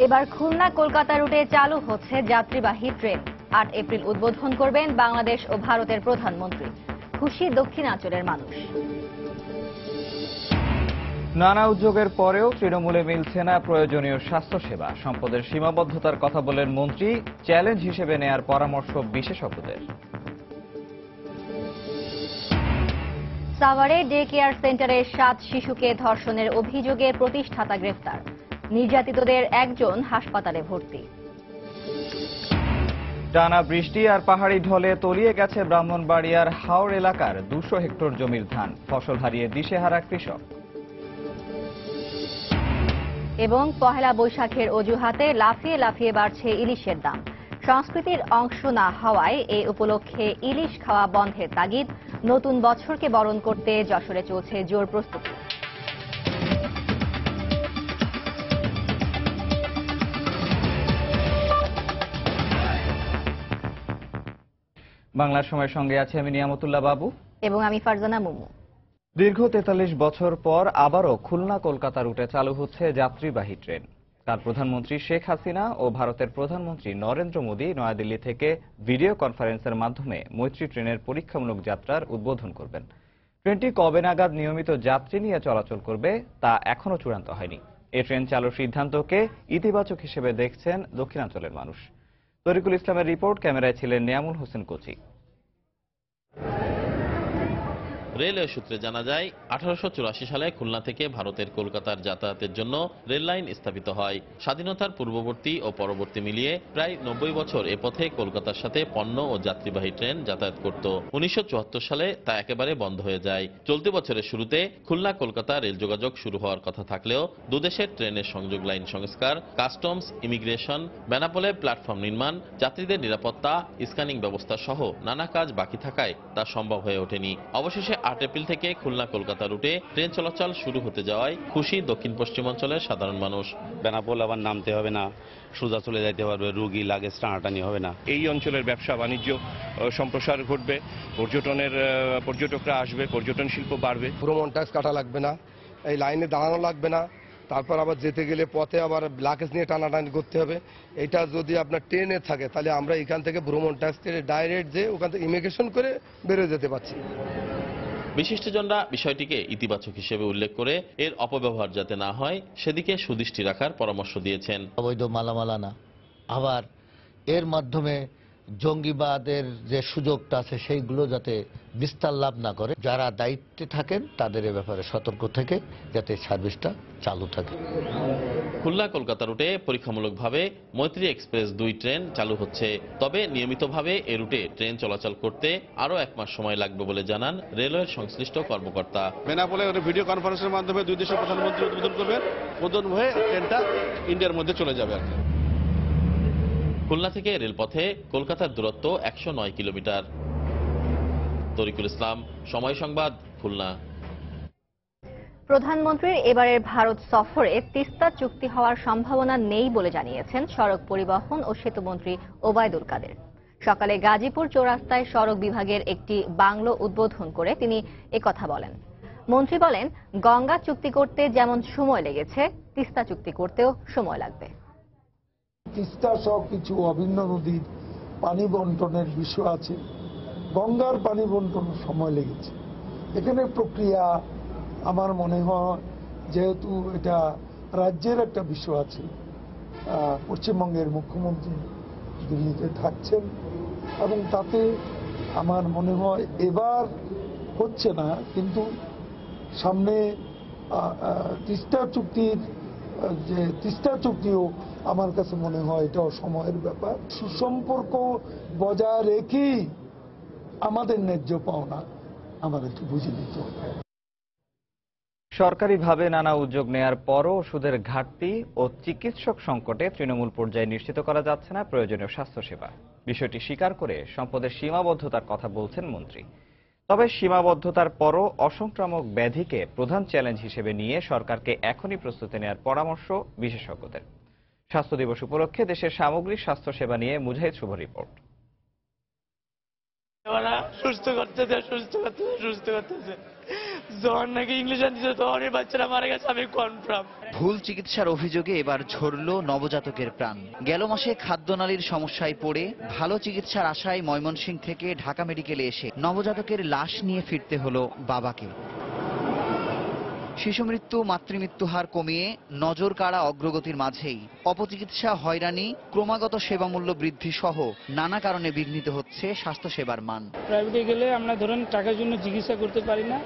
এবার খুলনা কলকাতা রুটে চালু হচ্ছে যাত্রীবাহী ট্রেন। ৮ এপ্রিল উদ্বোধন করবেন বাংলাদেশ ও ভারতের প্রধানমন্ত্রী। খুশি দক্ষিণাঞ্চলের মানুষ। নানা উদ্যোগের পরেও তৃণমূলে মিলছে না প্রয়োজনীয় স্বাস্থ্যসেবা। সম্পদের সীমাবদ্ধতার কথা বলেন মন্ত্রী। চ্যালেঞ্জ হিসেবে নেয়ার পরামর্শ বিশেষজ্ঞদের। সাভারে ডে কেয়ার সেন্টারের 7 শিশুকে ধর্ষণের অভিযোগে প্রতিষ্ঠাতা গ্রেফতার। নির্যাতিতদের একজন হাসপাতালে ভর্তি। টানা বৃষ্টি আর পাহাড়ি ঢলে তলিয়ে গেছে ব্রাহ্মণবাড়িয়ার হাওর এলাকার 200 হেক্টর জমির ধান। ফসল হারিয়ে দিশেহারা কৃষক। এবং পহেলা বৈশাখের অজুহাতে লাফিয়ে লাফিয়ে বাড়ছে ইলিশের দাম। সংস্কৃতির অংশ না হওয়ায় এ উপলক্ষে ইলিশ খাওয়া বন্ধের তাগিদ। নতুন বছরকে বরণ করতে যশোরে চলছে জোর প্রস্তুতি। বাংলার সময়ের সঙ্গে আছে আমি নিয়ামতুল্লাহ বাবু এবং আমি ফারজানা মুমু। দীর্ঘ 43 বছর পর আবারও খুলনা কলকাতা রুটে চালু হচ্ছে যাত্রীবাহী ট্রেন। কাল প্রধানমন্ত্রী শেখ হাসিনা ও ভারতের প্রধানমন্ত্রী নরেন্দ্র মোদী নয়াদিল্লি থেকে ভিডিও কনফারেন্সের মাধ্যমে মৈত্রী ট্রেনের পরীক্ষামূলক যাত্রার উদ্বোধন করবেন। ট্রেনটি কবে নাগাদ নিয়মিত যাত্রী নিয়ে চলাচল করবে তা এখনও চূড়ান্ত হয়নি। এই ট্রেন চালুর সিদ্ধান্তকে ইতিবাচক হিসেবে দেখছেন দক্ষিণাঞ্চলের মানুষ। তরিকুল ইসলামের রিপোর্ট, ক্যামেরায় ছিলেন নিয়ামুল হোসেন কোচি। রেলওয়ে সূত্রে জানা যায় 1884 সালে খুলনা থেকে ভারতের কলকাতার যাতায়াতের জন্য রেল লাইন স্থাপিত হয়। স্বাধীনতার পূর্ববর্তী ও পরবর্তী মিলিয়ে প্রায় 90 বছর এ পথে কলকাতার সাথে পণ্য ও যাত্রীবাহী ট্রেন যাতায়াত করত। 1974 সালে তা একেবারে বন্ধ হয়ে যায়। চলতি বছরের শুরুতে খুলনা কলকাতা রেল যোগাযোগ শুরু হওয়ার কথা থাকলেও দুদেশের ট্রেনের সংযোগ লাইন সংস্কার, কাস্টমস, ইমিগ্রেশন, বেনাপোলে প্ল্যাটফর্ম নির্মাণ, যাত্রীদের নিরাপত্তা, স্ক্যানিং ব্যবস্থা সহ নানা কাজ বাকি থাকায় তা সম্ভব হয়ে ওঠেনি। অবশেষে 8 এপ্রিল থেকে খুলনা কলকাতা রুটে ট্রেন চলাচল শুরু হতে যাওয়ায় খুশি দক্ষিণ পশ্চিমাঞ্চলের সাধারণ মানুষ। বেনাপোল আবার নামতে হবে না, সোজা চলে যাইতে পারবে, রুগী লাগেজ টানাটানি হবে না। এই অঞ্চলের ব্যবসা বাণিজ্য সম্প্রসার ঘটবে, পর্যটকরা আসবে, পর্যটন শিল্প বাড়বে। ভ্রমণ ট্যাক্স কাটা লাগবে না, এই লাইনে দাঁড়ানো লাগবে না, তারপর আবার যেতে গেলে পথে আবার লাগেজ নিয়ে টানাটানি করতে হবে। এটা যদি আপনার ট্রেনে থাকে তাহলে আমরা এখান থেকে ভ্রমণ ট্যাক্স করে ডাইরেক্ট যে ওখান থেকে ইমিগ্রেশন করে বেরোয় যেতে পারছি। বিশিষ্টজনরা বিষয়টিকে ইতিবাচক হিসেবে উল্লেখ করে এর অপব্যবহার যাতে না হয় সেদিকে সুদৃষ্টি রাখার পরামর্শ দিয়েছেন। অবৈধ মালামাল আনা, আবার এর মাধ্যমে জঙ্গিবাদের যে সুযোগটা আছে সেইগুলো যাতে বিস্তার লাভ না করে, যারা দায়িত্বে থাকেন তাদের এ ব্যাপারে সতর্ক থেকে যাতে সার্ভিসটা চালু থাকে। খুলনা কলকাতা রুটে পরীক্ষামূলকভাবে মৈত্রী এক্সপ্রেস 2 ট্রেন চালু হচ্ছে। তবে নিয়মিতভাবে এ রুটে ট্রেন চলাচল করতে আরও 1 মাস সময় লাগবে বলে জানান রেলওয়ের সংশ্লিষ্ট কর্মকর্তা। বেনাপোলে ভিডিও কনফারেন্সের মাধ্যমে দুই দেশের প্রধানমন্ত্রী উদ্বোধন করবেন, উদ্বোধন হয়ে ট্রেনটা ইন্ডিয়ার মধ্যে চলে যাবে। খুলনা থেকে রেলপথে কলকাতার দূরত্ব 109 কিলোমিটার। তরিকুল ইসলাম, সময় সংবাদ, খুলনা। প্রধানমন্ত্রীর এবারের ভারত সফরে তিস্তা চুক্তি হওয়ার সম্ভাবনা নেই বলে জানিয়েছেন সড়ক পরিবহন ও সেতুমন্ত্রী ওবায়দুল কাদের। সকালে গাজীপুর চৌরাস্তায় সড়ক বিভাগের একটি বাংলো উদ্বোধন করে তিনি একথা বলেন। মন্ত্রী বলেন, গঙ্গা চুক্তি করতে যেমন সময় লেগেছে, তিস্তা চুক্তি করতেও সময় লাগবে। তিস্তা সহ কিছু অভিন্ন নদীর পানি বন্টনের বিষয় আছে, গঙ্গার পানি বন্টনের সময় লেগেছে। এখানে প্রক্রিয়া আমার মনে হয়, যেহেতু এটা রাজ্যের একটা বিষয় আছে, পশ্চিমবঙ্গের মুখ্যমন্ত্রী দিল্লিতে থাকছেন এবং তাতে আমার মনে হয় এবার হচ্ছে না, কিন্তু সামনে তিস্তা চুক্তিও আমার কাছে মনে হয় এটাও সময়ের ব্যাপার। সুসম্পর্ক বজায় রেখেই আমাদের ন্যায্য পাওনা আমাদেরকে বুঝে নিতে হবে। সরকারিভাবে নানা উদ্যোগ নেয়ার পরও ওষুধের ঘাটতি ও চিকিৎসক সংকটে তৃণমূল পর্যায়ে নিশ্চিত করা যাচ্ছে না প্রয়োজনীয় স্বাস্থ্যসেবা। বিষয়টি স্বীকার করে সম্পদের সীমাবদ্ধতার কথা বলছেন মন্ত্রী। তবে সীমাবদ্ধতার পরও অসংক্রামক ব্যাধিকে প্রধান চ্যালেঞ্জ হিসেবে নিয়ে সরকারকে এখনই প্রস্তুতি নেওয়ার পরামর্শ বিশেষজ্ঞদের। স্বাস্থ্য দিবস উপলক্ষে দেশের সামগ্রিক স্বাস্থ্যসেবা নিয়ে মুজাহিদ শুভ রিপোর্ট। ওরা সুস্থ করতেছে যখন নাকি ইংলিশ আনছে তখনই বাচ্চারা মারা গেছে, আমি কনফার্ম। ভুল চিকিৎসার অভিযোগে এবার ঝরল নবজাতকের প্রাণ। গেল মাসে খাদ্যনালীর সমস্যায় পড়ে ভালো চিকিৎসার আশায় ময়মনসিংহ থেকে ঢাকা মেডিকেলে এসে নবজাতকের লাশ নিয়ে ফিরতে হলো বাবাকে। শিশু মৃত্যু মাতৃমৃত্যু হার কমিয়ে নজর কাড়া অগ্রগতির মাঝেই অপচিকিৎসা, হয়রানি, ক্রমাগত সেবামূল্য বৃদ্ধি সহ নানা কারণে বিঘ্নিত হচ্ছে স্বাস্থ্যসেবার মান। প্রাইভেটে গেলে আমরা ধরেন টাকার জন্য চিকিৎসা করতে পারি না,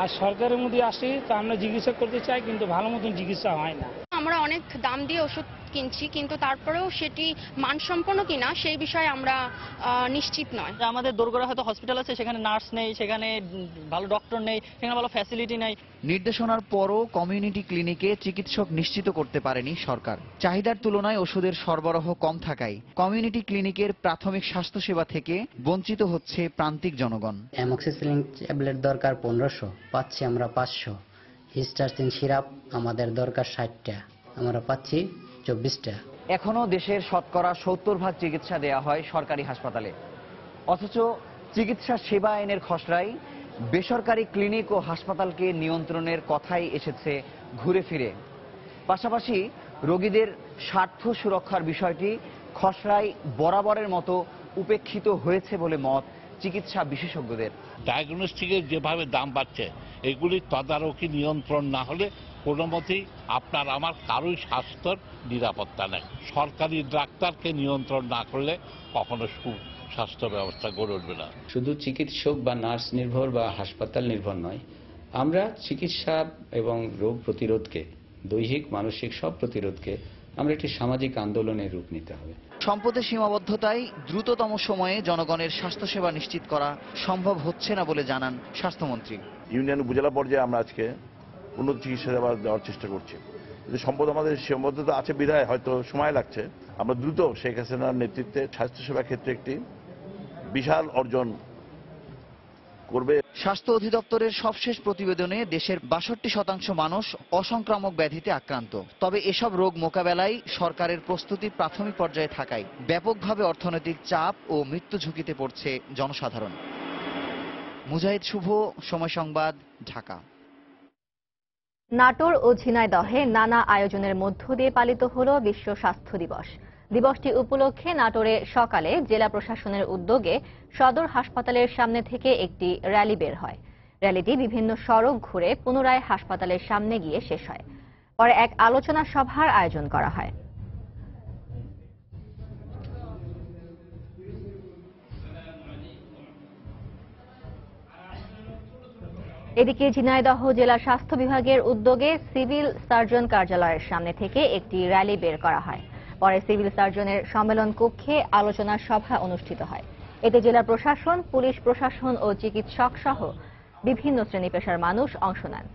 আর সরকারের মধ্যে আসি তো আমরা চিকিৎসা করতে চাই, কিন্তু ভালো মতন চিকিৎসা হয় না। আমরা অনেক দাম দিয়ে ওষুধ কিনছি, কিন্তু তারপরেও সেটি মানসম্পন্ন কিনা সেই বিষয়ে আমরা নিশ্চিত নয়। আমাদের দোরগোড়া হয়তো হসপিটাল আছে, সেখানে নার্স নেই, সেখানে ভালো ডক্টর নেই, সেখানে ভালো ফ্যাসিলিটি নেই। নির্দেশনার পরও কমিউনিটি ক্লিনিকে চিকিৎসক নিশ্চিত করতে পারেনি সরকার। চাহিদার তুলনায় ওষুধের সরবরাহ কম থাকায় কমিউনিটি ক্লিনিকের প্রাথমিক স্বাস্থ্যসেবা থেকে বঞ্চিত হচ্ছে প্রান্তিক জনগণ। অ্যামক্সিসিলিন ট্যাবলেট দরকার 1500, পাচ্ছি আমরা 500। হিস্টারসিন সিরাপ আমাদের দরকার 60টা, আমরা পাচ্ছি 24টা। এখনো দেশের শতকরা 70% চিকিৎসা দেয়া হয় সরকারি হাসপাতালে, অথচ চিকিৎসা সেবা আইনের খসড়ায় বেসরকারি ক্লিনিক ও হাসপাতালকে নিয়ন্ত্রণের কথাই এসেছে ঘুরে ফিরে। পাশাপাশি রোগীদের স্বার্থ সুরক্ষার বিষয়টি খসড়ায় বরাবরের মতো উপেক্ষিত হয়েছে বলে মত চিকিৎসা বিশেষজ্ঞদের। ডায়াগনস্টিকের যেভাবে দাম বাড়ছে, এগুলি তদারকি নিয়ন্ত্রণ না হলে কোনো মতেই আপনার আমার কারোই স্বাস্থ্যের নিরাপত্তা নেই। সরকারি ডাক্তারকে নিয়ন্ত্রণ না করলে কখনো সুস্বাস্থ্য ব্যবস্থা গড়ে উঠবে না। শুধু চিকিৎসক বা নার্স নির্ভর বা হাসপাতাল নির্ভর নয়, আমরা চিকিৎসা এবং রোগ প্রতিরোধকে, দৈহিক মানসিক সব প্রতিরোধকে আমরা একটি সামাজিক আন্দোলনের রূপ নিতে হবে। সম্পদের সীমাবদ্ধতায় দ্রুততম সময়ে জনগণের স্বাস্থ্যসেবা নিশ্চিত করা সম্ভব হচ্ছে না বলে জানান স্বাস্থ্যমন্ত্রী। ইউনিয়ন উপজেলা পর্যায়ে আমরা আজকে উন্নত চিকিৎসা সেবা দেওয়ার চেষ্টা করছি। কিন্তু সম্পদ আমাদের সীমাবদ্ধতা আছে বিধায় হয়তো সময় লাগছে। আমরা দ্রুত শেখ হাসিনার নেতৃত্বে স্বাস্থ্যসেবা ক্ষেত্রে একটি বিশাল অর্জন করবে। স্বাস্থ্য অধিদপ্তরের সবশেষ প্রতিবেদনে দেশের 62% মানুষ অসংক্রামক ব্যাধিতে আক্রান্ত। তবে এসব রোগ মোকাবেলায় সরকারের প্রস্তুতি প্রাথমিক পর্যায়ে থাকায় ব্যাপকভাবে অর্থনৈতিক চাপ ও মৃত্যু ঝুঁকিতে পড়ছে জনসাধারণ। মুজাহিদ শুভ, সময় সংবাদ, ঢাকা। নাটোর ও ঝিনাইদহে নানা আয়োজনের মধ্য দিয়ে পালিত হল বিশ্ব স্বাস্থ্য দিবস। দিবসটি উপলক্ষে নাটোরে সকালে জেলা প্রশাসনের উদ্যোগে সদর হাসপাতালের সামনে থেকে একটি র্যালি বের হয়। র্যালিটি বিভিন্ন সড়ক ঘুরে পুনরায় হাসপাতালের সামনে গিয়ে শেষ হয়। পরে এক আলোচনা সভার আয়োজন করা হয়। এদিকে ঝিনাইদহ জেলা স্বাস্থ্য বিভাগের উদ্যোগে সিভিল সার্জন কার্যালয়ের সামনে থেকে একটি র্যালি বের করা হয়। পরে সিভিল সার্জনের সম্মেলন কক্ষে আলোচনা সভা অনুষ্ঠিত হয়। এতে জেলা প্রশাসন, পুলিশ প্রশাসন ও চিকিৎসক সহ বিভিন্ন শ্রেণী পেশার মানুষ অংশ নেন।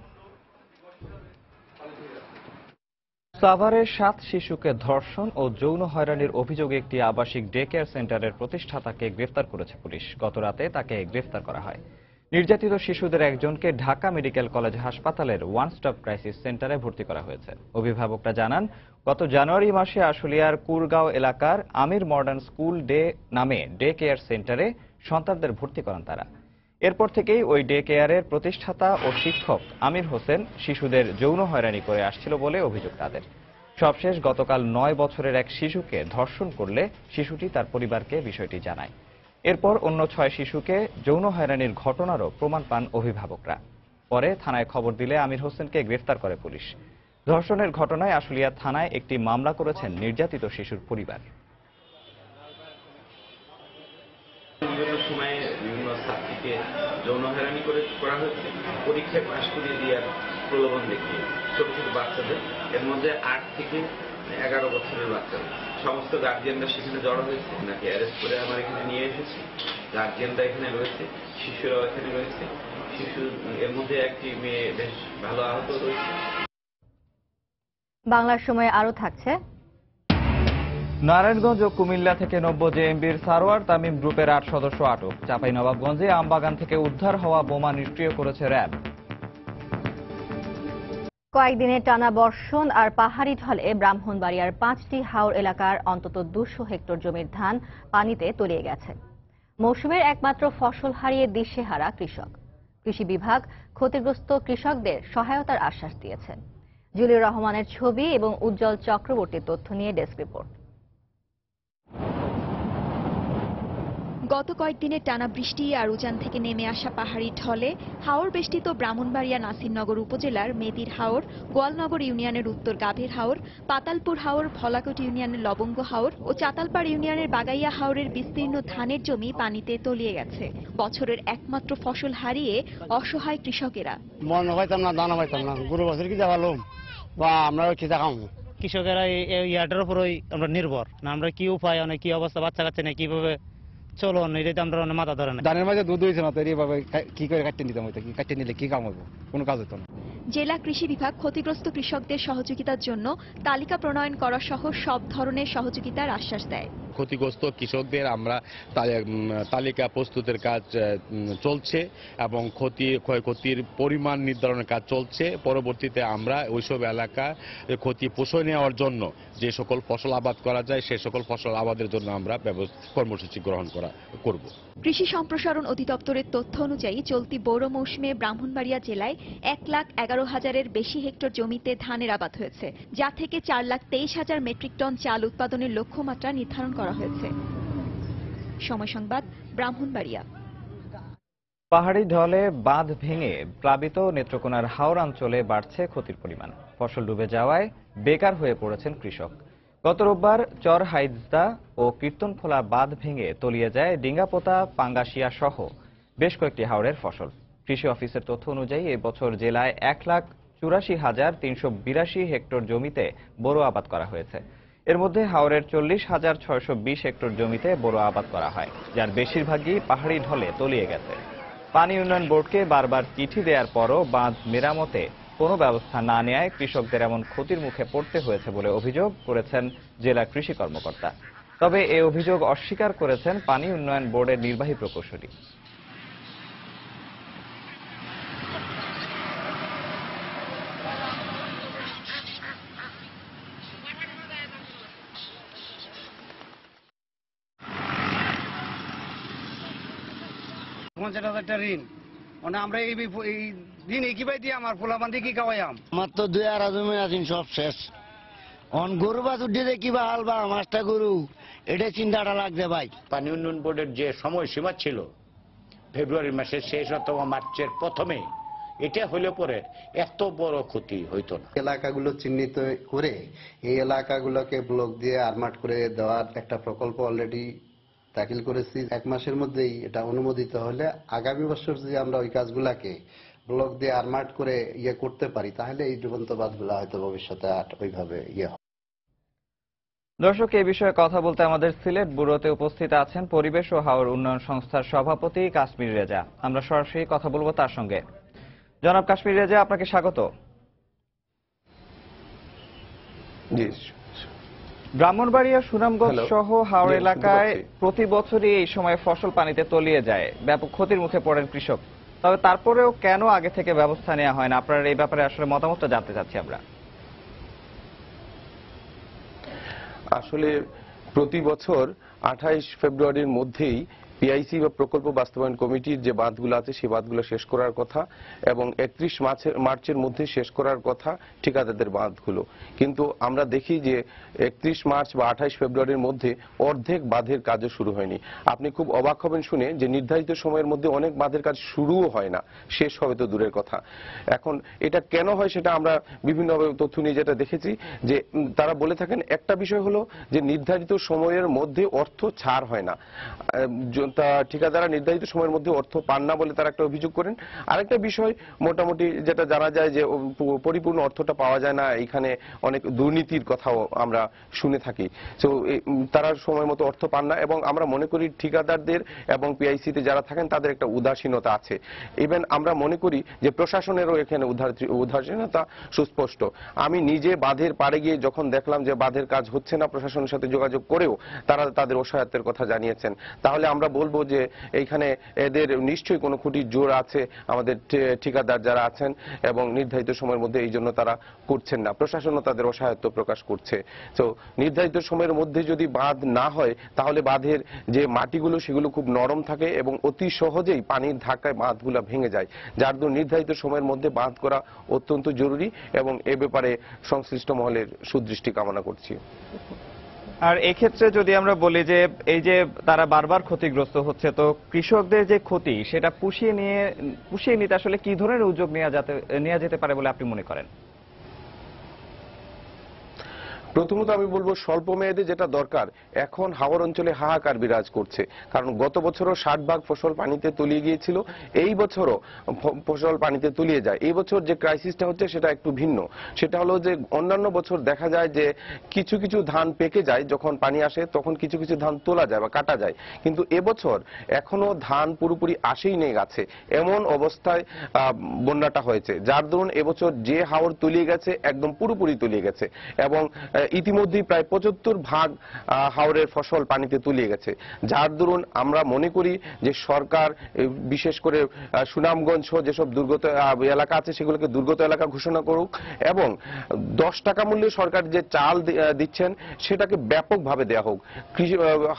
সাভারে 7 শিশুকে ধর্ষণ ও যৌন হয়রানির অভিযোগে একটি আবাসিক ডে কেয়ার সেন্টারের প্রতিষ্ঠাতাকে গ্রেফতার করেছে পুলিশ। গতরাতে তাকে গ্রেফতার করা হয়। নির্যাতিত শিশুদের একজনকে ঢাকা মেডিকেল কলেজ হাসপাতালের ওয়ান স্টপ ক্রাইসিস সেন্টারে ভর্তি করা হয়েছে। অভিভাবকরা জানান, গত জানুয়ারি মাসে আশুলিয়ার কুরগাঁও এলাকার আমির মডার্ন স্কুল ডে নামে ডে কেয়ার সেন্টারে সন্তানদের ভর্তি করান তারা। এরপর থেকেই ওই ডে কেয়ারের প্রতিষ্ঠাতা ও শিক্ষক আমির হোসেন শিশুদের যৌন হয়রানি করে আসছিল বলে অভিযোগ তাদের। সবশেষ গতকাল 9 বছরের এক শিশুকে ধর্ষণ করলে শিশুটি তার পরিবারকে বিষয়টি জানায়। এরপর অন্য 6 শিশুকে যৌন হয়রানির ঘটনারও প্রমাণ পান অভিভাবকরা। পরে থানায় খবর দিলে আমির হোসেনকে গ্রেফতার করে পুলিশ। ধর্ষণের ঘটনায় আশুলিয়া থানায় একটি মামলা করেছেন নির্যাতিত শিশুর পরিবার। বিভিন্ন সময়ে বিভিন্ন ছাত্রীকে যৌন হয়রানি করা হয়েছে, পরীক্ষায় পাশ করিয়ে দেওয়ার প্রলোভন দেখিয়ে ছোট ছোট বাচ্চাদের, এর মধ্যে 8 থেকে 11 বছরের বাচ্চাদের। সমস্ত গার্জিয়ানরা সেখানে জড়ো হয়েছে, নাকি অ্যারেস্ট করে আমার এখানে নিয়ে এসেছি। গার্জিয়ানরা এখানে রয়েছে, শিশুরাও এখানে রয়েছে। শিশু এর মধ্যে একটি মেয়ে বেশ ভালো আহত রয়েছে। বাংলার সময় আরো থাকছে। নারায়ণগঞ্জ ও কুমিল্লা থেকে নব্য জেএমবির সারোয়ার তামিম গ্রুপের 8 সদস্য আটক। চাঁপাইনবাবগঞ্জে আমবাগান থেকে উদ্ধার হওয়া বোমা নিষ্ক্রিয় করেছে র্যাব। কয়েকদিনে টানা বর্ষণ আর পাহাড়ি ঢলে ব্রাহ্মণবাড়িয়ার 5টি হাওর এলাকার অন্তত 200 হেক্টর জমির ধান পানিতে তলিয়ে গেছে। মৌসুমের একমাত্র ফসল হারিয়ে দিশেহারা কৃষক। কৃষি বিভাগ ক্ষতিগ্রস্ত কৃষকদের সহায়তার আশ্বাস দিয়েছে। জুলির রহমানের ছবি এবং উজ্জ্বল চক্রবর্তীর তথ্য নিয়ে ডেস্ক রিপোর্ট। গত কয়েকদিনে টানা বৃষ্টি আর উজান থেকে নেমে আসা পাহাড়ি ঢলে হাওর বেষ্টিত ব্রাহ্মণবাড়িয়া নাসিরনগর উপজেলার মেদির হাওর, গোয়ালনগর ইউনিয়নের উত্তর গাভীর হাওর, পাতালপুর হাওর, ভলাকোট ইউনিয়নের লবঙ্গ হাওর ও চাতালপাড় ইউনিয়নের বাগাইয়া হাওরের বিস্তীর্ণ ধানের জমি পানিতে তলিয়ে গেছে। বছরের একমাত্র ফসল হারিয়ে অসহায় কৃষকেরা। মনে হইতাম না, দানা পাইতাম না, গরু বছর কি দেখালাম বা আমরা কি দেখাম। কৃষকেরা ইয়াটার উপরই আমরা নির্ভর না, আমরা কি উপায়, অনেক কি অবস্থা, বাচ্চা কাচ্চা নেই, কিভাবে চলো এটা আমরা মাথা ধরে না। ধানের মাঝে দুধ হয়েছে না, তো এইভাবে কি করে কাটতে নিতাম, হইতো কি কাটতে নিলে কি কাম হইব, কোনো কাজ হতো না। জেলা কৃষি বিভাগ ক্ষতিগ্রস্ত কৃষকদের সহযোগিতার জন্য তালিকা প্রণয়ন করা সহ সব ধরনের সহযোগিতার আশ্বাস দেয়। ক্ষতিগ্রস্ত কৃষকদের আমরা তালিকা প্রস্তুতের কাজ চলছে এবং ক্ষয়ক্ষতির পরিমাণ নির্ধারণের কাজ চলছে। পরবর্তীতে আমরা ওইসব এলাকা ক্ষতি পোষণ নেওয়ার জন্য যে সকল ফসল আবাদ করা যায় সে সকল ফসল আবাদের জন্য আমরা কর্মসূচি গ্রহণ করব। কৃষি সম্প্রসারণ অধিদপ্তরের তথ্য অনুযায়ী চলতি বোরো মৌসুমে ব্রাহ্মণবাড়িয়া জেলায় 1,11,000-এর বেশি হেক্টর জমিতে ধানের আবাদ হয়েছে, যা থেকে 4,23,000 মেট্রিক টন চাল উৎপাদনের লক্ষ্যমাত্রা নির্ধারণ করা হয়েছে। সময় সংবাদ, ব্রাহ্মণবাড়িয়া। পাহাড়ি ঢলে বাঁধ ভেঙে প্লাবিত নেত্রকোনার হাওর অঞ্চলে বাড়ছে ক্ষতির পরিমাণ। ফসল ডুবে যাওয়ায় বেকার হয়ে পড়েছেন কৃষক। গত রোববার চর হাইজদা ও কীর্তনখোলা বাঁধ ভেঙে তলিয়ে যায় ডিঙ্গাপোতা, পাঙ্গাশিয়া সহ বেশ কয়েকটি হাওরের ফসল। কৃষি অফিসের তথ্য অনুযায়ী এবছর জেলায় 1,84,382 হেক্টর জমিতে বোরো আবাদ করা হয়েছে। এর মধ্যে হাওরের 40,620 হেক্টর জমিতে বোরো আবাদ করা হয়, যার বেশিরভাগই পাহাড়ি ঢলে তলিয়ে গেছে। পানি উন্নয়ন বোর্ডকে বারবার চিঠি দেওয়ার পরও বাঁধ মেরামতে কোনো ব্যবস্থা না নেওয়ায় কৃষকদের এমন ক্ষতির মুখে পড়তে হয়েছে বলে অভিযোগ করেছেন জেলা কৃষি কর্মকর্তা। তবে এই অভিযোগ অস্বীকার করেছেন পানি উন্নয়ন বোর্ডের নির্বাহী প্রকৌশলী। ঋণ মানে আমরা এই ঋণ কিভাবে দিয়ে আমার পোলাপান দিয়ে কি খাওয়াইম। আমার তো 2 আড়া জমি আছেন, সব শেষ। অন গরু বাজ উঠে কিবা হাল বা 5টা গরু, এটা চিন্তাটা লাগছে ভাই। পানি উন্নয়ন বোর্ডের যে সময়সীমা ছিল ফেব্রুয়ারি মাসের শেষ অথবা মার্চের প্রথমে, এটা হলে পরে এত বড় ক্ষতি হইতো না। এলাকাগুলো চিহ্নিত করে এই এলাকাগুলোকে ব্লক দিয়ে আরমাট করে দেওয়ার একটা প্রকল্প অলরেডি দাখিল করেছি। 1 মাসের মধ্যেই এটা অনুমোদিত হলে আগামী বছর যদি আমরা ওই কাজগুলাকে ব্লক দিয়ে আরমাট করে করতে পারি, তাহলে এই ডুবন্ত বাঁধগুলা হয়তো ভবিষ্যতে আর ওইভাবে হবে। দর্শক, এই বিষয়ে কথা বলতে আমাদের সিলেট ব্যুরোতে উপস্থিত আছেন পরিবেশ ও হাওর উন্নয়ন সংস্থার সভাপতি কাশ্মীর রেজা। আমরা সরাসরি কথা বলবো তার সঙ্গে। জনাব কাশ্মীর রেজা, আপনাকে স্বাগত। ব্রাহ্মণবাড়িয়া, সুনামগঞ্জ সহ হাওড় এলাকায় প্রতি বছরই এই সময় ফসল পানিতে তলিয়ে যায়, ব্যাপক ক্ষতির মুখে পড়েন কৃষক। তবে তারপরেও কেন আগে থেকে ব্যবস্থা নেওয়া হয় না, আপনার এই ব্যাপারে আসলে মতামতটা জানতে চাচ্ছি আমরা। আসলে প্রতি বছর 28 ফেব্রুয়ারির মধ্যেই পিআইসি বা প্রকল্প বাস্তবায়ন কমিটির যে বাঁধগুলো আছে সেই বাঁধগুলো শেষ করার কথা এবং 31 মার্চের মধ্যে শেষ করার কথা ঠিকাদারদের বাঁধগুলো। কিন্তু আমরা দেখি যে 31 মার্চ বা 28 ফেব্রুয়ারির মধ্যে অর্ধেক বাঁধের কাজও শুরু হয়নি। আপনি খুব অবাক হবেন শুনে যে নির্ধারিত সময়ের মধ্যে অনেক বাঁধের কাজ শুরুও হয় না, শেষ হবে তো দূরের কথা। এখন এটা কেন হয় সেটা আমরা বিভিন্নভাবে তথ্য নিয়ে যেটা দেখেছি যে তারা বলে থাকেন, একটা বিষয় হলো যে নির্ধারিত সময়ের মধ্যে অর্থ ছাড় হয় না, ঠিকাদাররা নির্ধারিত সময়ের মধ্যে অর্থ পান না বলে তারা একটা অভিযোগ করেন। আরেকটা বিষয় মোটামুটি যেটা জানা যায় যে পরিপূর্ণ অর্থটা পাওয়া যায় না, এখানে অনেক দুর্নীতির কথাও আমরা শুনে থাকি। তো তারা সময় মতো অর্থ পান না এবং আমরা মনে করি ঠিকাদারদের এবং পিআইসিতে যারা থাকেন তাদের একটা উদাসীনতা আছে। ইভেন আমরা মনে করি যে প্রশাসনেরও এখানে উদাসীনতা সুস্পষ্ট। আমি নিজে বাঁধের পাড়ে গিয়ে যখন দেখলাম যে বাঁধের কাজ হচ্ছে না, প্রশাসনের সাথে যোগাযোগ করেও তারা তাদের অসহায়ত্বের কথা জানিয়েছেন। তাহলে আমরা বলবো যে এইখানে এদের নিশ্চয়ই কোনো খুঁটির জোর আছে আমাদের ঠিকাদার যারা আছেন এবং নির্ধারিত সময়ের মধ্যে এই জন্য তারা করছেন না, প্রশাসনও তাদের অসহায়ত্ব প্রকাশ করছে। তো নির্ধারিত সময়ের মধ্যে যদি বাঁধ না হয় তাহলে বাঁধের যে মাটিগুলো সেগুলো খুব নরম থাকে এবং অতি সহজেই পানির ধাক্কায় বাঁধগুলো ভেঙে যায়, যার জন্য নির্ধারিত সময়ের মধ্যে বাঁধ করা অত্যন্ত জরুরি এবং এ ব্যাপারে সংশ্লিষ্ট মহলের সুদৃষ্টি কামনা করছি। আর এক্ষেত্রে যদি আমরা বলি যে এই যে তারা বারবার ক্ষতিগ্রস্ত হচ্ছে, তো কৃষকদের যে ক্ষতি সেটা পুষিয়ে নিতে আসলে কি ধরনের উদ্যোগ নেওয়া যেতে পারে বলে আপনি মনে করেন? প্রথমত আমি বলবো স্বল্প মেয়াদে যেটা দরকার, এখন হাওর অঞ্চলে হাহাকার বিরাজ করছে, কারণ গত বছরও 60% ফসল পানিতে তলিয়ে গিয়েছিল, এই বছরও ফসল পানিতে তলিয়ে যায়। এই বছর যে ক্রাইসিসটা হচ্ছে সেটা একটু ভিন্ন, সেটা হলো যে অন্যান্য বছর দেখা যায় যে কিছু কিছু ধান পেকে যায়, যখন পানি আসে তখন কিছু কিছু ধান তোলা যায় বা কাটা যায়, কিন্তু এবছর এখনো ধান পুরোপুরি আসেই নেই গাছে, এমন অবস্থায় বন্যাটা হয়েছে, যার দরুন এবছর যে হাওর তলিয়ে গেছে একদম পুরোপুরি তলিয়ে গেছে এবং ইতিমধ্যেই প্রায় 75% হাওরের ফসল পানিতে তলিয়ে গেছে, যার দরুন আমরা মনে করি যে সরকার বিশেষ করে সুনামগঞ্জ সহ যেসব দুর্গত এলাকা আছে সেগুলোকে দুর্গত এলাকা ঘোষণা করুক এবং 10 টাকা মূল্যে সরকার যে চাল দিচ্ছেন সেটাকে ব্যাপকভাবে দেওয়া হোক।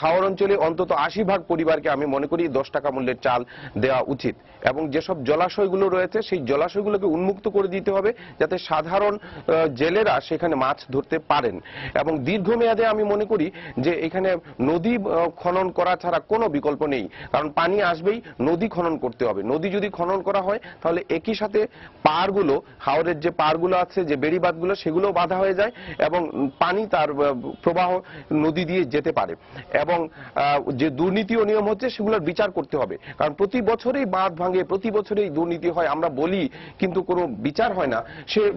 হাওর অঞ্চলে অন্তত 80% পরিবারকে আমি মনে করি 10 টাকা মূল্যের চাল দেওয়া উচিত এবং যেসব জলাশয়গুলো রয়েছে সেই জলাশয়গুলোকে উন্মুক্ত করে দিতে হবে যাতে সাধারণ জেলেরা সেখানে মাছ ধরতে পারেন। এবং দীর্ঘমেয়াদে আমি মনে করি যে এখানে নদী খনন করা ছাড়া কোনো বিকল্প নেই, কারণ পানি আসবেই, নদী খনন করতে হবে। নদী যদি খনন করা হয় তাহলে একই সাথে পাড়গুলো, হাওরের যে পাড়গুলো আছে, যে বেড়িবাঁধগুলো, সেগুলো বাধা হয়ে যায় এবং পানি তার প্রবাহ নদী দিয়ে যেতে পারে এবং যে দুর্নীতি ও নিয়ম হচ্ছে সেগুলোর বিচার করতে হবে, কারণ প্রতি বছরেই বাঁধ ভাঙে, প্রতি বছরেই দুর্নীতি হয়, আমরা বলি কিন্তু কোনো বিচার হয় না।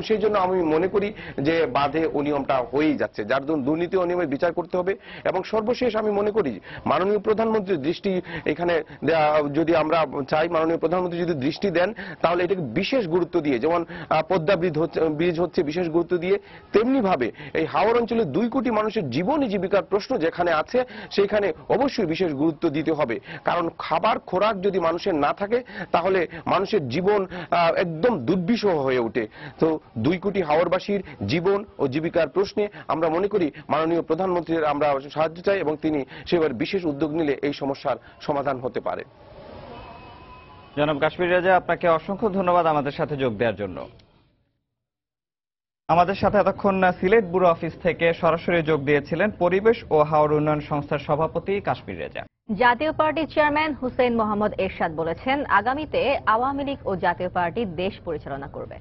সেই জন্য আমি মনে করি যে বাঁধে অনিয়মটা হয়েই যাচ্ছে, যার জন্য দুর্নীতি অনিয়মের বিচার করতে হবে। এবং সর্বশেষ আমি মনে করি মাননীয় প্রধানমন্ত্রীর দৃষ্টি এখানে যদি আমরা চাই, মাননীয় প্রধানমন্ত্রী যদি দৃষ্টি দেন তাহলে এটাকে বিশেষ গুরুত্ব দিয়ে, যেমন পদ্মা ব্রিজ হচ্ছে বিশেষ গুরুত্ব দিয়ে, তেমনি ভাবে এই হাওর অঞ্চলে 2 কোটি মানুষের জীবনী জীবিকার প্রশ্ন যেখানে আছে সেখানে অবশ্যই বিশেষ গুরুত্ব দিতে হবে, কারণ খাবার খোরাক যদি মানুষের না থাকে তাহলে মানুষের জীবন একদম দুর্বিষহ হয়ে ওঠে। তো 2 কোটি হাওরবাসীর জীবন ও জীবিকার প্রশ্নে আমরা মনে করি মাননীয় প্রধানমন্ত্রীর আমরা সাহায্য চাই এবং তিনি সেবার বিশেষ উদ্যোগ নিলে এই সমস্যার সমাধান হতে পারে। জনাব কাশ্মীর রাজা, আপনাকে অসংখ্য ধন্যবাদ আমাদের সাথে যোগ দেওয়ার জন্য। আমাদের সাথে এতক্ষণ সিলেট ব্যুরো অফিস থেকে সরাসরি যোগ দিয়েছিলেন পরিবেশ ও হাওর উন্নয়ন সংস্থার সভাপতি কাশ্মীর রেজা। জাতীয় পার্টির চেয়ারম্যান হুসেইন মোহাম্মদ এরশাদ বলেছেন, আগামীতে আওয়ামী লীগ ও জাতীয় পার্টি দেশ পরিচালনা করবে।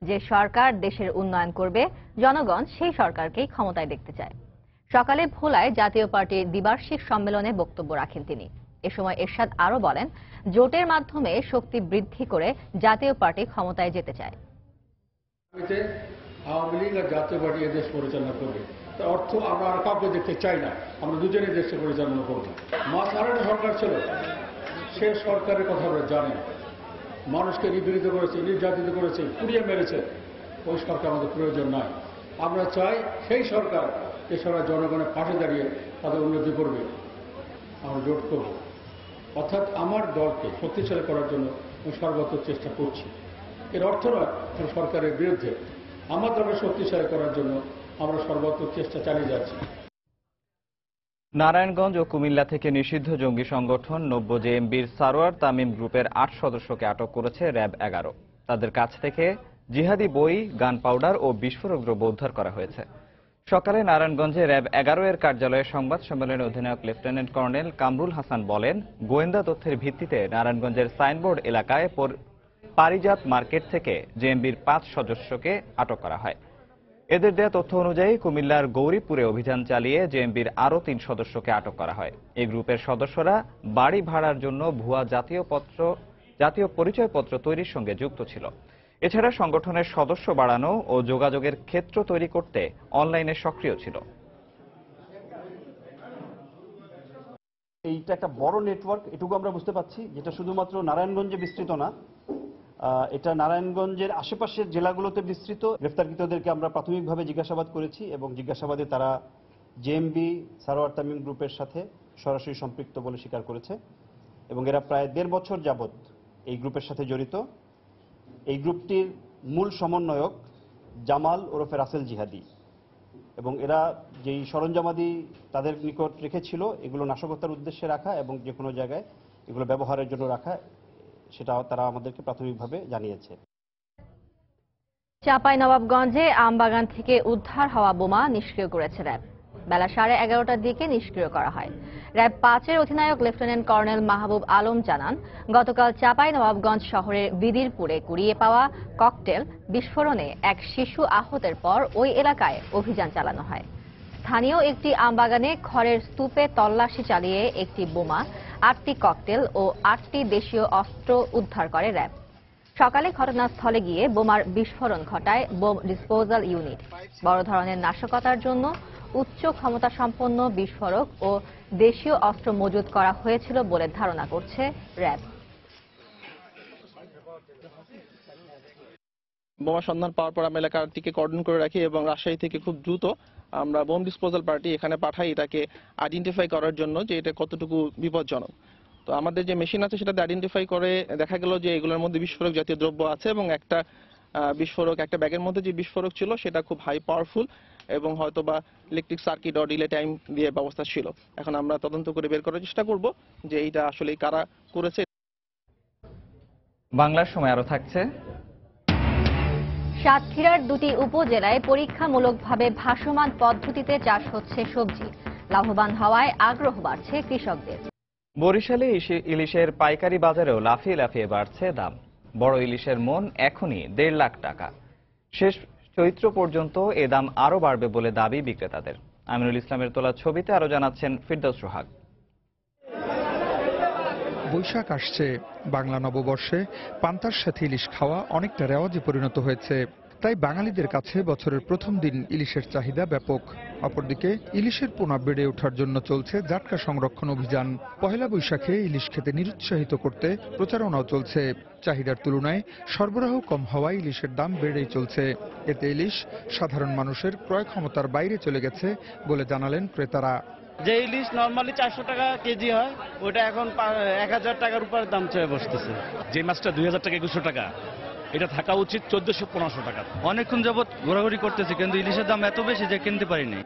যে সরকার দেশের উন্নয়ন করবে, জনগণ সেই সরকারকেই ক্ষমতায় দেখতে চায়। সকালে ভোলায় জাতীয় পার্টির দ্বিবার্ষিক সম্মেলনে বক্তব্য রাখেন তিনি। এ সময় এরশাদ আরো বলেন, জোটের মাধ্যমে শক্তি বৃদ্ধি করে জাতীয় পার্টি ক্ষমতায় যেতে চায়। আওয়ামী লীগ আর জাতীয় পার্টি দেশ পরিচালনা করবে, তার অর্থ আমরা আর কাউকে দেখতে চাই না, আমরা দুজনেই দেশে পরিচালনা করব। মাঝখানে সরকার ছিল, সে সরকারের কথা আমরা জানি, মানুষকে নিপীড়িত করেছে, নির্যাতিত করেছে, পুড়িয়ে মেরেছে, ওই সরকার আমাদের প্রয়োজন নাই। আমরা চাই সেই সরকার, যে সরকার জনগণের পাশে দাঁড়িয়ে তাদের উন্নতি করবে, আমরা জোট করব। অর্থাৎ আমার দলকে শক্তিশালী করার জন্য আমি সর্বোচ্চ চেষ্টা করছি। এর অর্থ নয় সরকারের বিরুদ্ধে, আমার দলকে শক্তিশালী করার জন্য আমরা সর্বোচ্চ চেষ্টা চালিয়ে যাচ্ছি। নারায়ণগঞ্জ ও কুমিল্লা থেকে নিষিদ্ধ জঙ্গি সংগঠন নব্য জেএমবির সারোয়ার তামিম গ্রুপের 8 সদস্যকে আটক করেছে র্যাব 11। তাদের কাছ থেকে জিহাদি বই, গান পাউডার ও বিস্ফোরক দ্রব্য উদ্ধার করা হয়েছে। সকালে নারায়ণগঞ্জে র্যাব 11 এর কার্যালয়ে সংবাদ সম্মেলনে অধিনায়ক লেফটেন্যান্ট কর্নেল কামরুল হাসান বলেন, গোয়েন্দা তথ্যের ভিত্তিতে নারায়ণগঞ্জের সাইনবোর্ড এলাকায় পারিজাত মার্কেট থেকে জেএমবির 5 সদস্যকে আটক করা হয়। এদের দেয়া তথ্য অনুযায়ী কুমিল্লার গৌরীপুরে অভিযান চালিয়ে জেএমবির আরও 3 সদস্যকে আটক করা হয়। এই গ্রুপের সদস্যরা বাড়ি ভাড়ার জন্য ভুয়া জাতীয় পরিচয়পত্র তৈরির সঙ্গে যুক্ত ছিল। এছাড়া সংগঠনের সদস্য বাড়ানো ও যোগাযোগের ক্ষেত্র তৈরি করতে অনলাইনে সক্রিয় ছিল। এইটা একটা বড় নেটওয়ার্ক, এটুকু আমরা বুঝতে পারছি, যেটা শুধুমাত্র নারায়ণগঞ্জে বিস্তৃত না, এটা নারায়ণগঞ্জের আশেপাশের জেলাগুলোতে বিস্তৃত। গ্রেফতারকৃতদেরকে আমরা প্রাথমিকভাবে জিজ্ঞাসাবাদ করেছি এবং জিজ্ঞাসাবাদে তারা জেএমবি সারোয়ার তামিম গ্রুপের সাথে সরাসরি সম্পৃক্ত বলে স্বীকার করেছে এবং এরা প্রায় 1.5 বছর যাবৎ এই গ্রুপের সাথে জড়িত। এই গ্রুপটির মূল সমন্বয়ক জামাল ওরফে রাসেল জিহাদি এবং এরা যেই সরঞ্জামাদি তাদের নিকট রেখেছিল এগুলো নাশকতার উদ্দেশ্যে রাখা এবং যে কোনো জায়গায় এগুলো ব্যবহারের জন্য রাখা, সেটা তারা আমাদেরকে প্রাথমিকভাবে জানিয়েছে। চাঁপাইনবাবগঞ্জে আমবাগান থেকে উদ্ধার হওয়া বোমা নিষ্ক্রিয় করেছে র্যাব। বেলা 11:30টার দিকে নিষ্ক্রিয় করা হয়। র্যাব 5-এর অধিনায়ক লেফটেন্যান্ট কর্নেল মাহবুব আলম জানান, গতকাল চাঁপাইনবাবগঞ্জ শহরের বিদিরপুরে কুড়িয়ে পাওয়া ককটেল বিস্ফোরণে এক শিশু আহতের পর ওই এলাকায় অভিযান চালানো হয়। স্থানীয় একটি আমবাগানে খড়ের স্তূপে তল্লাশি চালিয়ে একটি বোমা, 8টি ককটেল ও 8টি দেশীয় অস্ত্র উদ্ধার করে র্যাব। সকালে ঘটনাস্থলে গিয়ে বোমার বিস্ফোরণ ঘটায় বোম ডিসপোজাল ইউনিট। বড় ধরনের নাশকতার জন্য উচ্চ ক্ষমতা সম্পন্ন বিস্ফোরক ও দেশীয় অস্ত্র মজুত করা হয়েছিল বলে ধারণা করছে র্যাব। বোমা সন্ধান পাওয়ার পর আমরা এলাকাটিকে কর্ডন করে রাখি এবং রাজশাহী থেকে খুব দ্রুত আমরা বোম ডিসপোজাল পার্টি এখানে পাঠাই এটাকে আইডেন্টিফাই করার জন্য যে এটা কতটুকু বিপজ্জনক। তো আমাদের যে মেশিন আছে সেটাতে আইডেন্টিফাই করে দেখা গেল যে এগুলোর মধ্যে বিস্ফোরক জাতীয় দ্রব্য আছে এবং একটা বিস্ফোরক, একটা ব্যাগের মধ্যে যে বিস্ফোরক ছিল সেটা খুব হাই পাওয়ারফুল এবং হয়তো বা ইলেকট্রিক সার্কিট ও ডিলে টাইম দিয়ে ব্যবস্থা ছিল। এখন আমরা তদন্ত করে বের করার চেষ্টা করব যে এইটা আসলে কারা করেছে। বাংলার সময় আরো থাকছে। সাতক্ষীরার 2টি উপজেলায় পরীক্ষামূলকভাবে ভাসমান পদ্ধতিতে চাষ হচ্ছে সবজি। লাভবান হওয়ায় আগ্রহ বাড়ছে কৃষকদের। বরিশালে ইলিশের পাইকারি বাজারেও লাফিয়ে লাফিয়ে বাড়ছে দাম। বড় ইলিশের মন এখনই 1.5 লাখ টাকা। শেষ চৈত্র পর্যন্ত এ দাম আরো বাড়বে বলে দাবি বিক্রেতাদের। আমিনুল ইসলামের তোলা ছবিতে আরো জানাচ্ছেন ফিরদৌস সোহাগ। বৈশাখ আসছে, বাংলা নববর্ষে পান্তার সাথে ইলিশ খাওয়া অনেকটা রেওয়াজে পরিণত হয়েছে। তাই বাঙালিদের কাছে বছরের প্রথম দিন ইলিশের চাহিদা ব্যাপক। অপরদিকে ইলিশের পোনা বেড়ে ওঠার জন্য চলছে জাটকা সংরক্ষণ অভিযান। পহেলা বৈশাখে ইলিশ খেতে নিরুৎসাহিত করতে প্রচারণাও চলছে। চাহিদার তুলনায় সরবরাহ কম হওয়ায় ইলিশের দাম বেড়েই চলছে। এতে ইলিশ সাধারণ মানুষের ক্রয় ক্ষমতার বাইরে চলে গেছে বলে জানালেন ক্রেতারা। যে ইলিশ নর্মালি 400 টাকা কেজি হয়, ওটা এখন 1000 টাকার উপরে দাম চেয়ে বসতেছে। যে মাছটা 2000 টাকা 2100 টাকা, এটা থাকা উচিত 1400-1500 টাকা। অনেকক্ষণ যাবত ঘোরাঘুরি করতেছে কিন্তু ইলিশের দাম এত বেশি যে কিনতে পারিনি।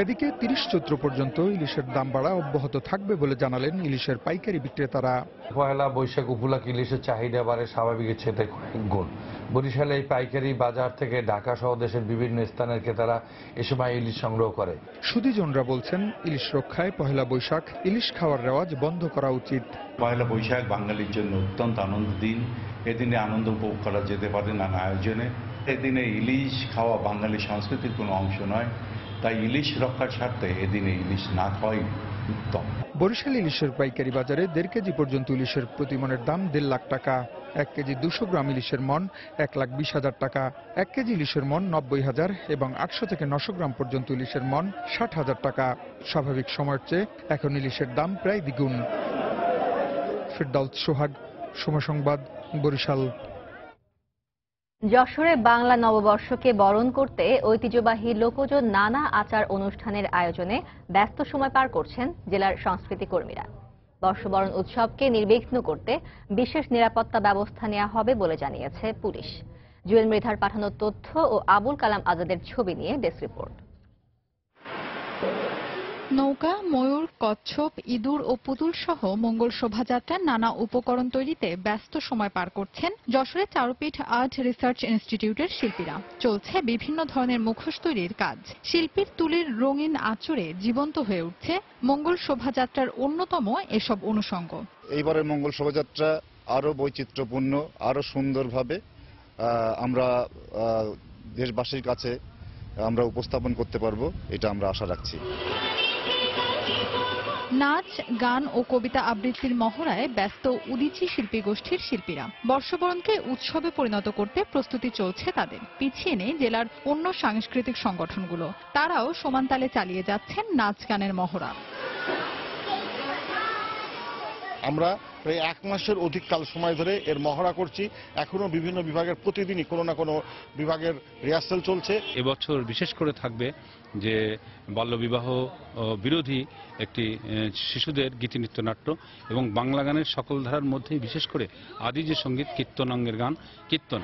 এদিকে 30 চৈত্র পর্যন্ত ইলিশের দাম বাড়া অব্যাহত থাকবে বলে জানালেন ইলিশের পাইকারি বিক্রেতারা। পয়লা বৈশাখ উপলক্ষে ইলিশের চাহিদা বাড়ে স্বাভাবিকের চেয়ে কয়েক গুণ। বরিশালে এই পাইকারি বাজার থেকে ঢাকা সহ দেশের বিভিন্ন স্থানের ক্রেতারা এ সময় ইলিশ সংগ্রহ করে। সুধীজনরা বলছেন, ইলিশ রক্ষায় পহেলা বৈশাখ ইলিশ খাওয়ার রেওয়াজ বন্ধ করা উচিত। পয়লা বৈশাখ বাঙালির জন্য অত্যন্ত আনন্দের দিন। এদিনে আনন্দ উপভোগ করা যেতে পারে নানা আয়োজনে। এদিনে ইলিশ খাওয়া বাঙালি সংস্কৃতির কোনো অংশ নয়, তাই ইলিশ রক্ষার স্বার্থে এদিনে ইলিশ না খাওয়াই উত্তম। বরিশাল ইলিশের পাইকারি বাজারে 1.5 কেজি পর্যন্ত ইলিশের প্রতি মনের দাম 1.5 লাখ টাকা। 1 কেজি 200 গ্রাম ইলিশের মন 1,20,000 টাকা। 1 কেজি ইলিশের মন 90,000 এবং 800 থেকে 900 গ্রাম পর্যন্ত ইলিশের মন 60,000 টাকা। স্বাভাবিক সময়ের চেয়ে এখন ইলিশের দাম প্রায় দ্বিগুণ। ফিরদৌস সোহাগ, সময় সংবাদ, বরিশাল। যশোরে বাংলা নববর্ষকে বরণ করতে ঐতিহ্যবাহী লোকজ নানা আচার অনুষ্ঠানের আয়োজনে ব্যস্ত সময় পার করছেন জেলার সংস্কৃতি কর্মীরা। বর্ষবরণ উৎসবকে নির্বিঘ্ন করতে বিশেষ নিরাপত্তা ব্যবস্থা নেওয়া হবে বলে জানিয়েছে পুলিশ। জুয়েল মৃধার পাঠানো তথ্য ও আবুল কালাম আজাদের ছবি নিয়ে ডেস্ক রিপোর্ট। নৌকা, ময়ূর, কচ্ছপ, ইঁদুর ও পুতুল সহ মঙ্গল শোভাযাত্রার নানা উপকরণ তৈরিতে ব্যস্ত সময় পার করছেন যশোরের চারুপীঠ আর্ট রিসার্চ ইনস্টিটিউটের শিল্পীরা। চলছে বিভিন্ন ধরনের মুখোশ তৈরির কাজ। শিল্পীর তুলির রঙিন আঁচড়ে জীবন্ত হয়ে উঠছে মঙ্গল শোভাযাত্রার অন্যতম এসব অনুষঙ্গ। এইবারের মঙ্গল শোভাযাত্রা আরো বৈচিত্র্যপূর্ণ, আরো সুন্দরভাবে আমরা দেশবাসীর কাছে আমরা উপস্থাপন করতে পারবো, এটা আমরা আশা রাখছি। নাচ, গান ও কবিতা আবৃত্তির মহড়ায় ব্যস্ত উদীচী শিল্পী গোষ্ঠীর শিল্পীরা। বর্ষবরণকে উৎসবে পরিণত করতে প্রস্তুতি চলছে তাদের। পিছিয়ে নেই জেলার অন্য সাংস্কৃতিক সংগঠনগুলো, তারাও সমান তালে চালিয়ে যাচ্ছেন নাচ গানের মহড়া। আমরা প্রায় 1 মাসের অধিক কাল সময় ধরে এর মহড়া করছি। এখনো বিভিন্ন বিভাগের প্রতিদিনই কোনো না কোনো বিভাগের রিহার্সাল চলছে। এবছর বিশেষ করে থাকবে যে বাল্যবিবাহ বিরোধী একটি শিশুদের গীতিনৃত্য নাট্য এবং বাংলা গানের সকল ধারার মধ্যেই বিশেষ করে আদি যে সঙ্গীত কীর্তনাঙ্গের গান কীর্তন।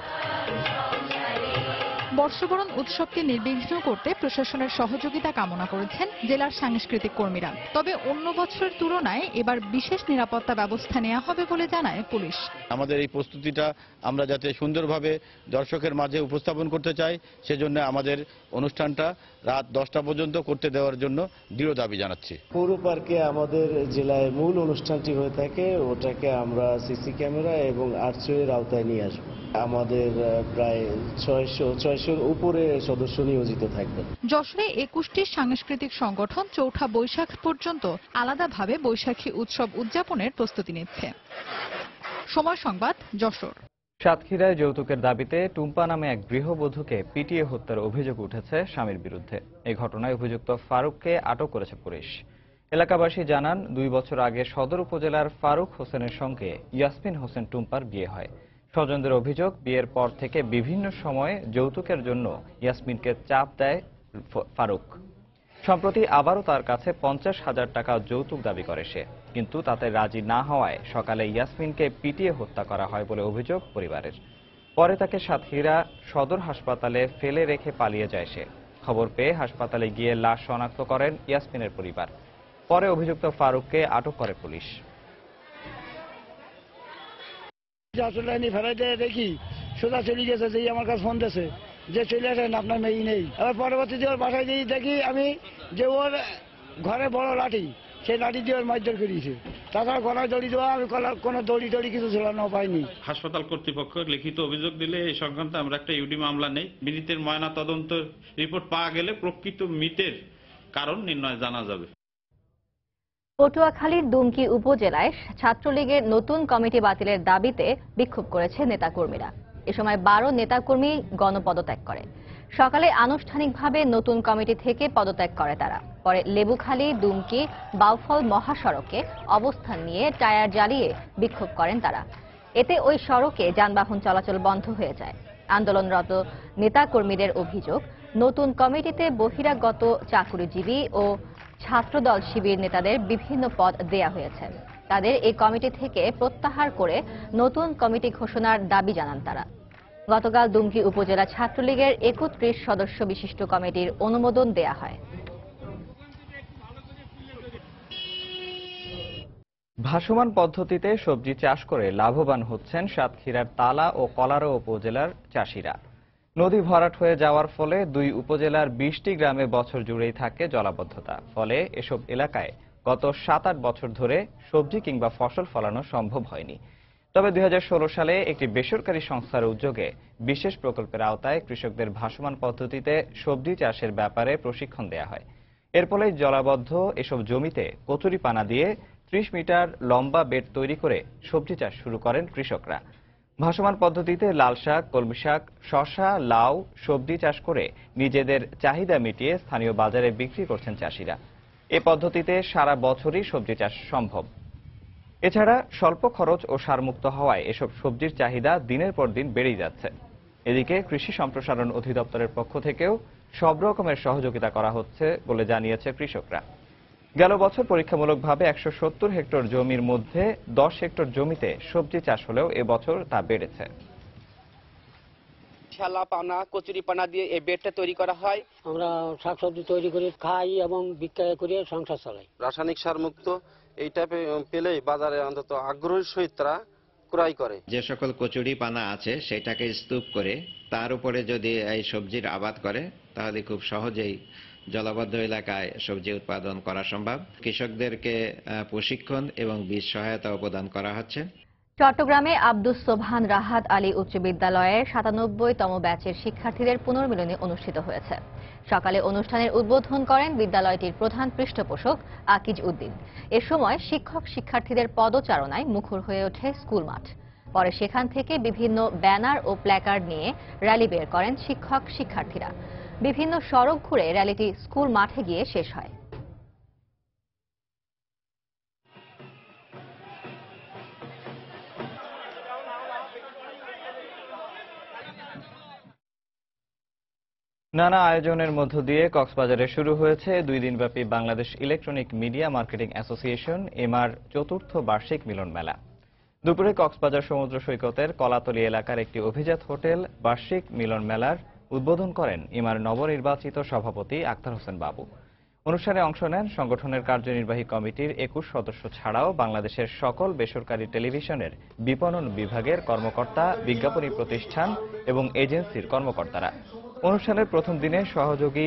বর্ষবরণ উৎসবকে নির্বিঘ্ন করতে প্রশাসনের সহযোগিতা কামনা করেছেন জেলার সাংস্কৃতিক কর্মীরা। তবে অন্য বছরের তুলনায় এবার বিশেষ নিরাপত্তা ব্যবস্থা নেওয়া হবে বলে জানায় পুলিশ। আমাদের এই প্রস্তুতিটা আমরা যাতে সুন্দরভাবে দর্শকের মাঝে উপস্থাপন করতে চাই, সেজন্য আমাদের অনুষ্ঠানটা রাত 10টা পর্যন্ত করতে দেওয়ার জন্য দৃঢ় দাবি জানাচ্ছি। পৌর পার্কে আমাদের জেলায় মূল অনুষ্ঠানটি হয়ে থাকে, ওটাকে আমরা সিসি ক্যামেরা এবং আর্চওয়ের আওতায় নিয়ে আসব। আমাদের প্রায় 600-র উপরে সদস্য নিয়োজিত থাকবে। যশোরে 21টি সাংস্কৃতিক সংগঠন 4ঠা বৈশাখ পর্যন্ত আলাদাভাবে বৈশাখী উৎসব উদযাপনের প্রস্তুতি নিচ্ছে। সময় সংবাদ, যশোর। সাতক্ষীরায় যৌতুকের দাবিতে টুম্পা নামে এক গৃহবধূকে পিটিয়ে হত্যার অভিযোগ উঠেছে স্বামীর বিরুদ্ধে। এই ঘটনায় অভিযুক্ত ফারুককে আটক করেছে পুলিশ। এলাকাবাসী জানান 2 বছর আগে সদর উপজেলার ফারুক হোসেনের সঙ্গে ইয়াসমিন হোসেন টুম্পার বিয়ে হয়। স্বজনদের অভিযোগ, বিয়ের পর থেকে বিভিন্ন সময়ে যৌতুকের জন্য ইয়াসমিনকে চাপ দেয় ফারুক। সম্প্রতি আবারও তার কাছে 50,000 টাকা যৌতুক দাবি করে সে, কিন্তু তাতে রাজি না হওয়ায় সকালে ইয়াসমিনকে পিটিয়ে হত্যা করা হয় বলে অভিযোগ পরিবারের। পরে তাকে সাতক্ষীরা সদর হাসপাতালে ফেলে রেখে পালিয়ে যায় সে। খবর পেয়ে হাসপাতালে গিয়ে লাশ শনাক্ত করেন ইয়াসমিনের পরিবার। পরে অভিযুক্ত ফারুককে আটক করে পুলিশ। দেখি সোজা চলে গেছে, যে আমার কাছে ফোন দিয়েছে যে চলে আসেন আপনার মেয়ে নেই। আবার পরবর্তীতে ওর বাসায় দিয়ে দেখি আমি যে ওর ঘরে বড় লাঠি, সেই লাঠি দিয়ে ওর মারধর করিয়েছে। তাছাড়া গলায় দড়ি দেওয়া, আমি কোনো দড়ি কিছু ঝোলানো পাইনি। হাসপাতাল কর্তৃপক্ষ লিখিত অভিযোগ দিলে এই সংক্রান্তে আমরা একটা ইউডি মামলা নেই। মৃতের ময়না তদন্ত রিপোর্ট পাওয়া গেলে প্রকৃত মৃতের কারণ নির্ণয় জানা যাবে। পটুয়াখালীর দুমকি উপজেলায় ছাত্রলীগের নতুন কমিটি বাতিলের দাবিতে বিক্ষোভ করেছে নেতাকর্মীরা। এ সময় 12 নেতাকর্মী গণপদত্যাগ করে। সকালে আনুষ্ঠানিকভাবে নতুন কমিটি থেকে পদত্যাগ করে তারা। পরে লেবুখালী দুমকি বাউফল মহাসড়কে অবস্থান নিয়ে টায়ার জ্বালিয়ে বিক্ষোভ করেন তারা। এতে ওই সড়কে যানবাহন চলাচল বন্ধ হয়ে যায়। আন্দোলনরত নেতাকর্মীদের অভিযোগ, নতুন কমিটিতে বহিরাগত চাকুরিজীবী ও ছাত্রদল শিবির নেতাদের বিভিন্ন পদ দেয়া হয়েছে। তাদের এই কমিটি থেকে প্রত্যাহার করে নতুন কমিটি ঘোষণার দাবি জানান তারা। গতকাল দুমকি উপজেলা ছাত্রলীগের 31 সদস্য বিশিষ্ট কমিটির অনুমোদন দেয়া হয়। ভাসমান পদ্ধতিতে সবজি চাষ করে লাভবান হচ্ছেন সাতক্ষীরার তালা ও কলারো উপজেলার চাষিরা। নদী ভরাট হয়ে যাওয়ার ফলে 2 উপজেলার 20টি গ্রামে বছর জুড়েই থাকে জলাবদ্ধতা। ফলে এসব এলাকায় গত 7-8 বছর ধরে সবজি কিংবা ফসল ফলানো সম্ভব হয়নি। তবে 2016 সালে একটি বেসরকারি সংস্থার উদ্যোগে বিশেষ প্রকল্পের আওতায় কৃষকদের ভাসমান পদ্ধতিতে সবজি চাষের ব্যাপারে প্রশিক্ষণ দেয়া হয়। এর ফলে জলাবদ্ধ এসব জমিতে কচুরিপানা দিয়ে 30 মিটার লম্বা বেড তৈরি করে সবজি চাষ শুরু করেন কৃষকরা। ভাসমান পদ্ধতিতে লাল শাক, কলমি শাক, শসা, লাউ সবজি চাষ করে নিজেদের চাহিদা মিটিয়ে স্থানীয় বাজারে বিক্রি করছেন চাষিরা। এ পদ্ধতিতে সারা বছরই সবজি চাষ সম্ভব। এছাড়া স্বল্প খরচ ও সারমুক্ত হওয়ায় এসব সবজির চাহিদা দিনের পর দিন বেড়েই যাচ্ছে। এদিকে কৃষি সম্প্রসারণ অধিদপ্তরের পক্ষ থেকেও সব রকমের সহযোগিতা করা হচ্ছে বলে জানিয়েছে কৃষকরা। গেল বছর পরীক্ষামূলকভাবে 170 হেক্টর জমির মধ্যে 10 হেক্টর জমিতে সবজি চাষ হলেও এবছর তা বেড়েছে। শালা পানা, কচুরি পানা দিয়ে এই বেডটা তৈরি করা হয়। আমরা শাকসবজি তৈরি করে খাই এবং বিক্রয় করে সংসার চালাই। রাসায়নিক সার মুক্ত এইটা পেলেই বাজারে অন্তত আগ্রহের সহিত তারা ক্রয় করে। যে সকল কচুরি পানা আছে সেটাকে স্তূপ করে তার উপরে যদি এই সবজির আবাদ করে তাহলে খুব সহজেই জলাবদ্ধ এলাকায় সবজি উৎপাদন করা সম্ভব। কৃষকদেরকে প্রশিক্ষণ এবং বীজ সহায়তা প্রদান করা হচ্ছে। চট্টগ্রামে আব্দুস সোবহান রাহাত আলী উচ্চ বিদ্যালয়ের 97তম ব্যাচের শিক্ষার্থীদের পুনর্মিলনী অনুষ্ঠিত হয়েছে। সকালে অনুষ্ঠানের উদ্বোধন করেন বিদ্যালয়টির প্রধান পৃষ্ঠপোষক আকিজ উদ্দিন। এ সময় শিক্ষক শিক্ষার্থীদের পদচারণায় মুখর হয়ে ওঠে স্কুল মাঠ। পরে সেখান থেকে বিভিন্ন ব্যানার ও প্ল্যাকার্ড নিয়ে র্যালি বের করেন শিক্ষক শিক্ষার্থীরা। বিভিন্ন সড়ক ঘুরে র্যালিটি স্কুল মাঠে গিয়ে শেষ হয়। নানা আয়োজনের মধ্য দিয়ে কক্সবাজারে শুরু হয়েছে 2 দিনব্যাপী Bangladesh electronic media marketing association MR চতুর্থ বার্ষিক মিলন মেলা। দুপুরে কক্সবাজার সমুদ্র সৈকতের কলাতলী এলাকার একটি অভিজাত হোটেল বার্ষিক মিলন মেলার উদ্বোধন করেন এমআর নবনির্বাচিত সভাপতি আক্তার হোসেন বাবু। অনুষ্ঠানে অংশ নেন সংগঠনের কার্যনির্বাহী কমিটির 21 সদস্য ছাড়াও বাংলাদেশের সকল বেসরকারি টেলিভিশনের বিপণন বিভাগের কর্মকর্তা, বিজ্ঞাপনী প্রতিষ্ঠান এবং এজেন্সির কর্মকর্তারা। অনুষ্ঠানের প্রথম দিনে সহযোগী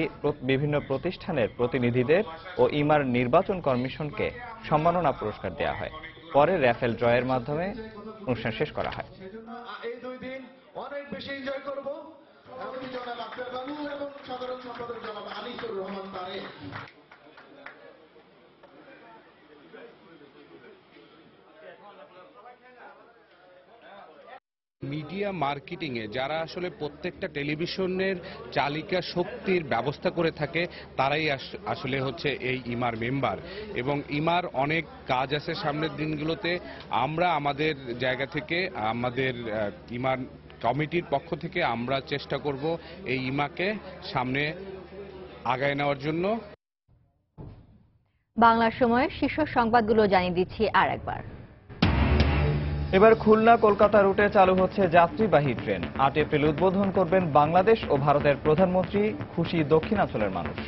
বিভিন্ন প্রতিষ্ঠানের প্রতিনিধিদের ও ইমার নির্বাচন কমিশনকে সম্মাননা পুরস্কার দেওয়া হয়। পরে র্যাফেল ড্রয়ের মাধ্যমে অনুষ্ঠান শেষ করা হয়। মিডিয়া মার্কেটিং এ যারা আসলে প্রত্যেকটা টেলিভিশনের চালিকা শক্তির ব্যবস্থা করে থাকে তারাই আসলে হচ্ছে এই ইমার মেম্বার, এবং ইমার অনেক কাজ আছে সামনের দিনগুলোতে। আমরা আমাদের জায়গা থেকে আমাদের ইমার কমিটির পক্ষ থেকে আমরা চেষ্টা করব এই ইমাকে সামনে আগায় নেওয়ার জন্য। বাংলার সময় শীর্ষ সংবাদগুলো জানিয়ে দিচ্ছি আর একবার। এবার খুলনা কলকাতা রুটে চালু হচ্ছে যাত্রীবাহী ট্রেন। 8 এপ্রিল উদ্বোধন করবেন বাংলাদেশ ও ভারতের প্রধানমন্ত্রী। খুশি দক্ষিণাঞ্চলের মানুষ।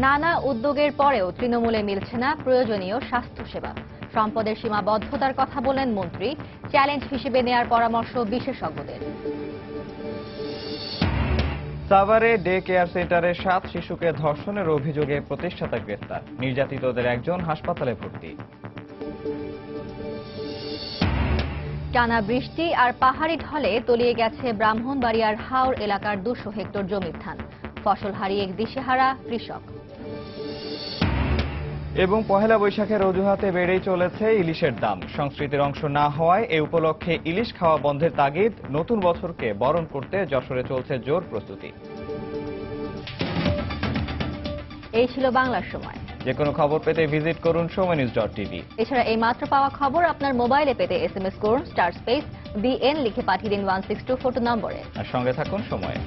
নানা উদ্যোগের পরেও তৃণমূলে মিলছে না প্রয়োজনীয় স্বাস্থ্যসেবা। সম্পদের সীমাবদ্ধতার কথা বলেন মন্ত্রী। চ্যালেঞ্জ হিসেবে নেয়ার পরামর্শ বিশেষজ্ঞদের। সাভারে ডে কেয়ার সেন্টারে 7 শিশুকে ধর্ষণের অভিযোগে প্রতিষ্ঠাতা গ্রেফতার। নির্যাতিতদের একজন হাসপাতালে ভর্তি। টানা বৃষ্টি আর পাহাড়ি ঢলে তলিয়ে গেছে ব্রাহ্মণবাড়িয়ার হাওর এলাকার 200 হেক্টর জমির ধান। ফসল হারিয়ে দিশেহারা কৃষক। এবং পহেলা বৈশাখের অজুহাতে বেড়েই চলেছে ইলিশের দাম। সংস্কৃতির অংশ না হওয়ায় এ উপলক্ষে ইলিশ খাওয়া বন্ধের তাগিদ। নতুন বছরকে বরণ করতে যশোরে চলছে জোর প্রস্তুতি। এই ছিল বাংলার সময়। যে কোনো খবর পেতে ভিজিট করুন সময়নিউজ.tv। এছাড়া এই মাত্র পাওয়া খবর আপনার মোবাইলে পেতে SMS করুন *BN লিখে পাঠিয়ে দিন 16242 নম্বরে। আর সঙ্গে থাকুন সময়।